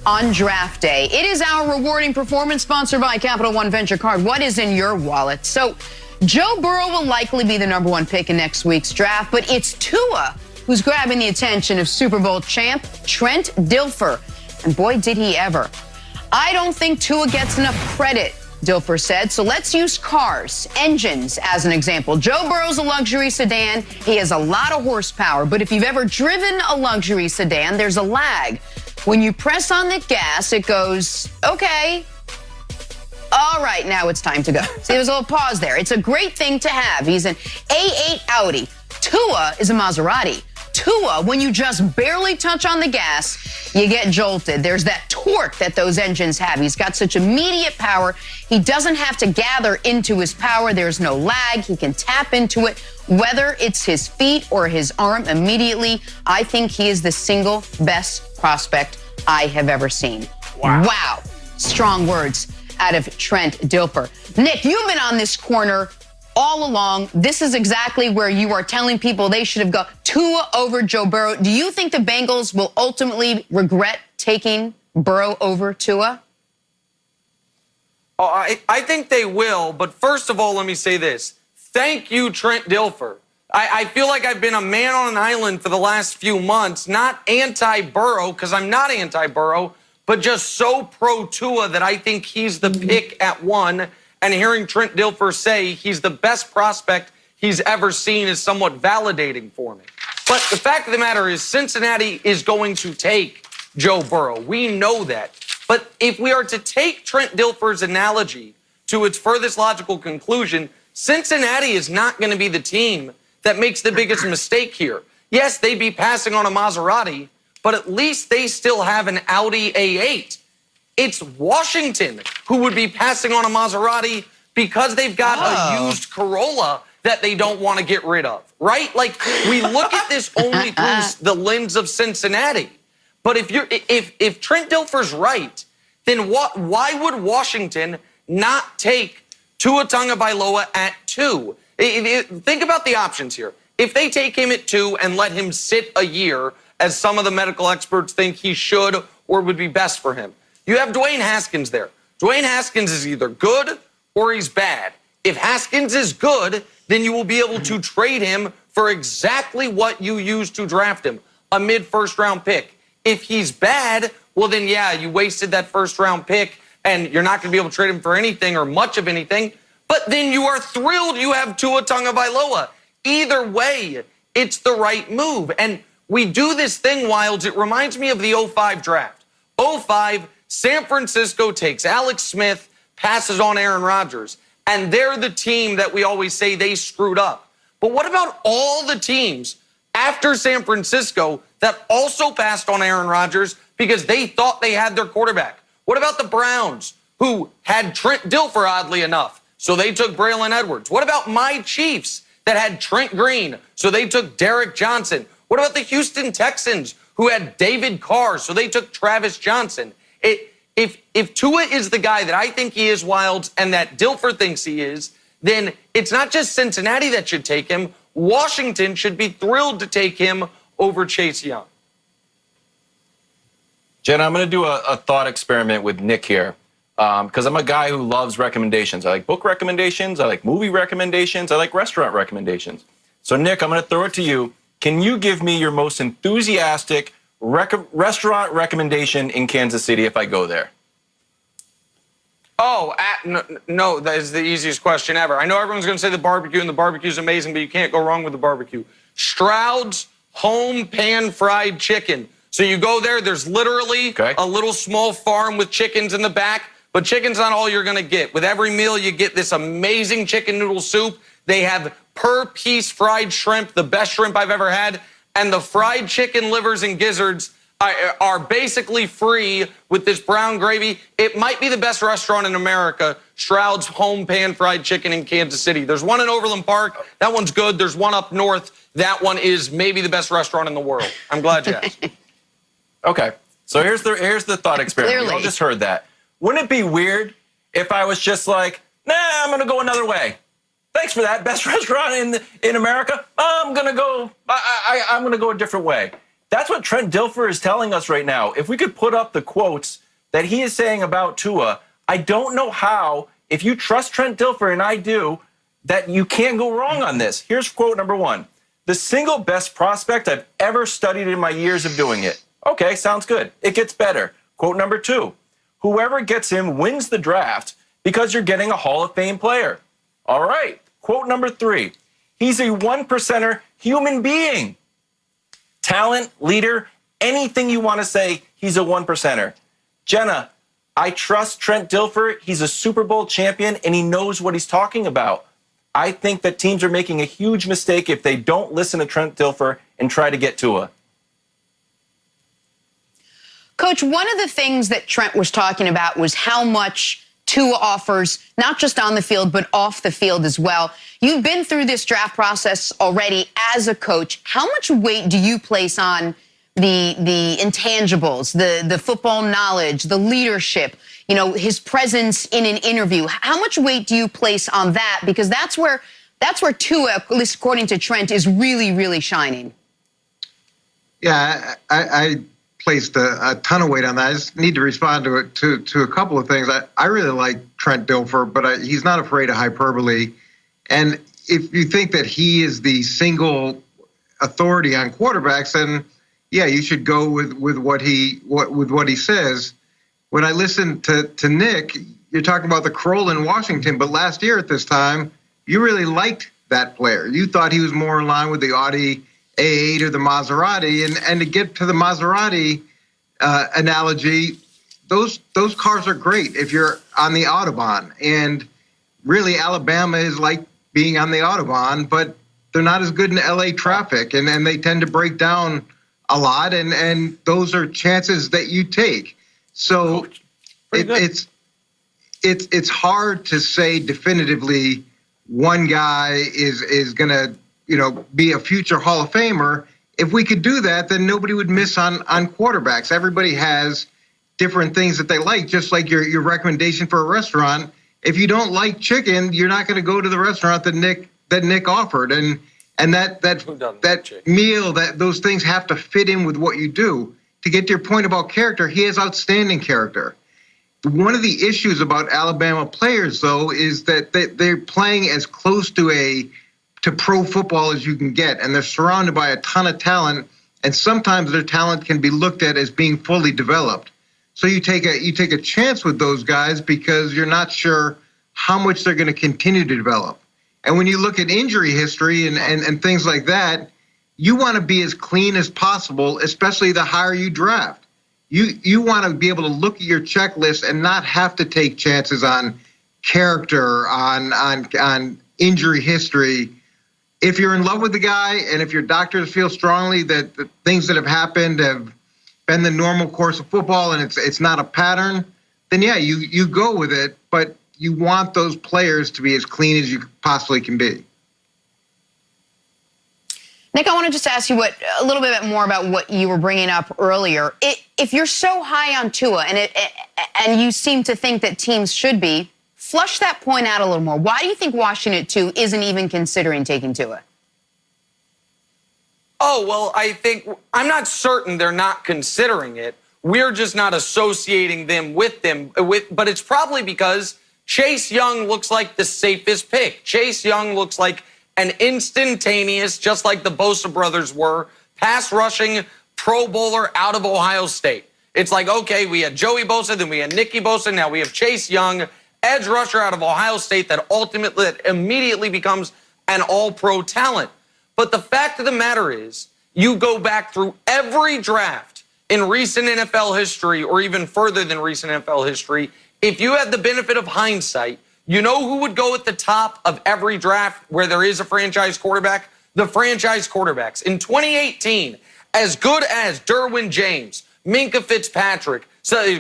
on draft day. It is our rewarding performance sponsored by Capital One Venture Card. What is in your wallet? So Joe Burrow will likely be the #1 pick in next week's draft, but it's Tua who's grabbing the attention of Super Bowl champ Trent Dilfer. And boy, did he ever. I don't think Tua gets enough credit, Dilfer said, so let's use cars, engines as an example. Joe Burrow's a luxury sedan. He has a lot of horsepower, but if you've ever driven a luxury sedan, there's a lag. When you press on the gas, it goes, okay, all right, now it's time to go. See, there's a little pause there. It's a great thing to have. He's an A8 Audi. Tua is a Maserati. Tua, when you just barely touch on the gas, you get jolted. There's that torque that those engines have. He's got such immediate power. He doesn't have to gather into his power. There's no lag. He can tap into it, whether it's his feet or his arm immediately. I think he is the single best prospect I have ever seen. Wow. Strong words out of Trent Dilfer. Nick, you've been on this corner all along. This is exactly where you are telling people they should have gone Tua over Joe Burrow. Do you think the Bengals will ultimately regret taking Burrow over Tua? Oh, I think they will, but first of all, let me say this. Thank you, Trent Dilfer. I feel like I've been a man on an island for the last few months, not anti-Burrow, because I'm not anti-Burrow, but just so pro-Tua that I think he's the pick at 1. And hearing Trent Dilfer say he's the best prospect he's ever seen is somewhat validating for me. But the fact of the matter is Cincinnati is going to take Joe Burrow. We know that. But if we are to take Trent Dilfer's analogy to its furthest logical conclusion, Cincinnati is not going to be the team that makes the biggest mistake here. Yes, they'd be passing on a Maserati, but at least they still have an Audi A8. It's Washington who would be passing on a Maserati because they've got a used Corolla that they don't want to get rid of, right? Like, we look at this only through the lens of Cincinnati. But if Trent Dilfer's right, then why would Washington not take Tua Tagovailoa at 2? Think about the options here. If they take him at 2 and let him sit a year, as some of the medical experts think he should or would be best for him, you have Dwayne Haskins there. Dwayne Haskins is either good or he's bad. If Haskins is good, then you will be able to trade him for exactly what you used to draft him, a mid-first-round pick. If he's bad, well, then, yeah, you wasted that first-round pick, and you're not going to be able to trade him for anything or much of anything. But then you are thrilled you have Tua Tagovailoa. Either way, it's the right move. And we do this thing, Wilds. It reminds me of the 05 draft. 05, San Francisco takes Alex Smith, passes on Aaron Rodgers, and they're the team that we always say they screwed up. But what about all the teams after San Francisco that also passed on Aaron Rodgers because they thought they had their quarterback? What about the Browns, who had Trent Dilfer, oddly enough, so they took Braylon Edwards? What about my Chiefs that had Trent Green, so they took Derek Johnson? What about the Houston Texans, who had David Carr, so they took Travis Johnson? If Tua is the guy that I think he is, Wilds, and that Dilfer thinks he is, then it's not just Cincinnati that should take him. Washington should be thrilled to take him over Chase Young. Jen, I'm going to do a thought experiment with Nick here, because I'm a guy who loves recommendations. I like book recommendations. I like movie recommendations. I like restaurant recommendations. So, Nick, I'm going to throw it to you. Can you give me your most enthusiastic restaurant recommendation in Kansas City if I go there? Oh, no, that is the easiest question ever. I know everyone's going to say the barbecue, and the barbecue's amazing, but you can't go wrong with the barbecue. Stroud's Home Pan Fried Chicken. So you go there, there's literally a little small farm with chickens in the back, but chicken's not all you're going to get. With every meal, you get this amazing chicken noodle soup. They have per-piece fried shrimp, the best shrimp I've ever had, and the fried chicken livers and gizzards are basically free with this brown gravy. It might be the best restaurant in America, Stroud's Home Pan Fried Chicken in Kansas City. There's one in Overland Park. That one's good. There's one up north. That one is maybe the best restaurant in the world. I'm glad you asked. Okay, so here's the thought experiment. We all just heard that. Wouldn't it be weird if I was just like, nah, I'm going to go another way? Thanks for that. Best restaurant in America? I'm going to go a different way. That's what Trent Dilfer is telling us right now. If we could put up the quotes that he is saying about Tua, I don't know how, if you trust Trent Dilfer, and I do, that you can't go wrong on this. Here's quote number 1. The single best prospect I've ever studied in my years of doing it. Okay, sounds good. It gets better. Quote number 2. Whoever gets him wins the draft because you're getting a Hall of Fame player. All right. Quote number 3. He's a 1%er human being. Talent, leader, anything you want to say, he's a 1%er. Jenna, I trust Trent Dilfer. He's a Super Bowl champion, and he knows what he's talking about. I think that teams are making a huge mistake if they don't listen to Trent Dilfer and try to get Tua. Coach, one of the things that Trent was talking about was how much Tua offers, not just on the field, but off the field as well. You've been through this draft process already as a coach. How much weight do you place on the intangibles, the football knowledge, the leadership, you know, his presence in an interview? How much weight do you place on that? Because that's where Tua, at least according to Trent, is really, really shining. Yeah, I placed a ton of weight on that. I just need to respond to it to a couple of things. I really like Trent Dilfer, but he's not afraid of hyperbole. And if you think that he is the single authority on quarterbacks, then yeah, you should go with what he says. When I listen to Nick, you're talking about the Kroll in Washington, but last year at this time, you really liked that player. You thought he was more in line with the Audi A8 or the Maserati, and to get to the Maserati analogy, those cars are great if you're on the Autobahn. And really, Alabama is like being on the Autobahn, but they're not as good in LA traffic, and they tend to break down a lot, and those are chances that you take. So it's hard to say definitively one guy is going to, you know, be a future Hall of Famer. If we could do that, then nobody would miss on quarterbacks. Everybody has different things that they like, just like your recommendation for a restaurant. If you don't like chicken, you're not going to go to the restaurant that Nick offered. And that meal, those things have to fit in with what you do. To get to your point about character, he has outstanding character. One of the issues about Alabama players, though, is that they're playing as close to pro football as you can get, and they're surrounded by a ton of talent, and sometimes their talent can be looked at as being fully developed. So you take a chance with those guys because you're not sure how much they're going to continue to develop. And when you look at injury history and things like that, you want to be as clean as possible, especially the higher you draft. You want to be able to look at your checklist and not have to take chances on character, on injury history. If you're in love with the guy and if your doctors feel strongly that the things that have happened have been the normal course of football and it's not a pattern, then yeah, you go with it. But you want those players to be as clean as you possibly can be. Nick, I want to just ask you a little bit more about what you were bringing up earlier. If you're so high on Tua and you seem to think that teams should be, flush that point out a little more. Why do you think Washington, too, isn't even considering taking Tua? Oh, well, I'm not certain they're not considering it. We're just not associating them with but it's probably because Chase Young looks like the safest pick. Chase Young looks like an instantaneous, just like the Bosa brothers were, pass rushing Pro Bowler out of Ohio State. It's like, okay, we had Joey Bosa, then we had Nicky Bosa, now we have Chase Young, edge rusher out of Ohio State that immediately becomes an all-pro talent. But the fact of the matter is, you go back through every draft in recent NFL history, or even further than recent NFL history, if you had the benefit of hindsight, you know who would go at the top of every draft where there is a franchise quarterback? The franchise quarterbacks. In 2018, as good as Derwin James, Minkah Fitzpatrick,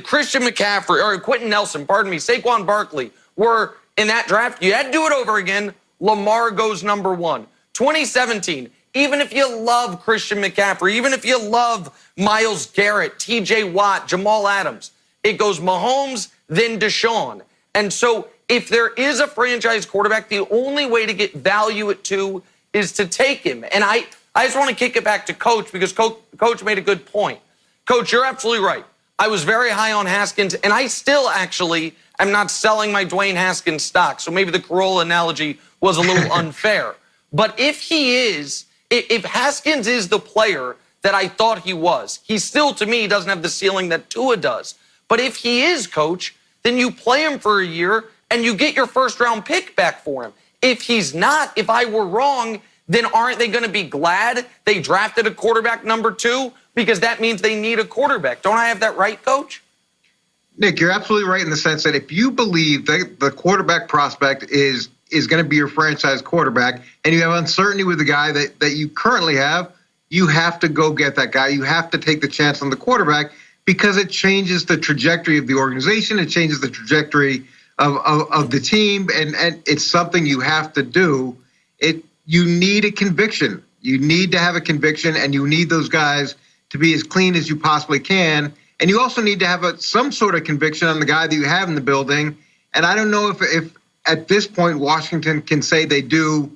Christian McCaffrey, or Quentin Nelson, Saquon Barkley were in that draft, you had to do it over again. Lamar goes number 1. 2017, even if you love Christian McCaffrey, even if you love Myles Garrett, TJ Watt, Jamal Adams, it goes Mahomes, then Deshaun. And so if there is a franchise quarterback, the only way to get value at 2 is to take him. And I just want to kick it back to Coach because Coach made a good point. Coach, you're absolutely right. I was very high on Haskins, and I still actually am not selling my Dwayne Haskins stock. So maybe the Corolla analogy was a little unfair. But if Haskins is the player that I thought he was, he still, to me, doesn't have the ceiling that Tua does. But if he is, Coach, then you play him for a year and you get your first-round pick back for him. If he's not, if I were wrong, then aren't they going to be glad they drafted a quarterback number 2? Because that means they need a quarterback. Don't I have that right, Coach? Nick, you're absolutely right in the sense that if you believe that the quarterback prospect is going to be your franchise quarterback and you have uncertainty with the guy that you currently have, you have to go get that guy. You have to take the chance on the quarterback because it changes the trajectory of the organization. It changes the trajectory of the team, and it's something you have to do. You need a conviction. You need to have a conviction, and you need those guys to be as clean as you possibly can. And you also need to have some sort of conviction on the guy that you have in the building. And I don't know if at this point Washington can say they do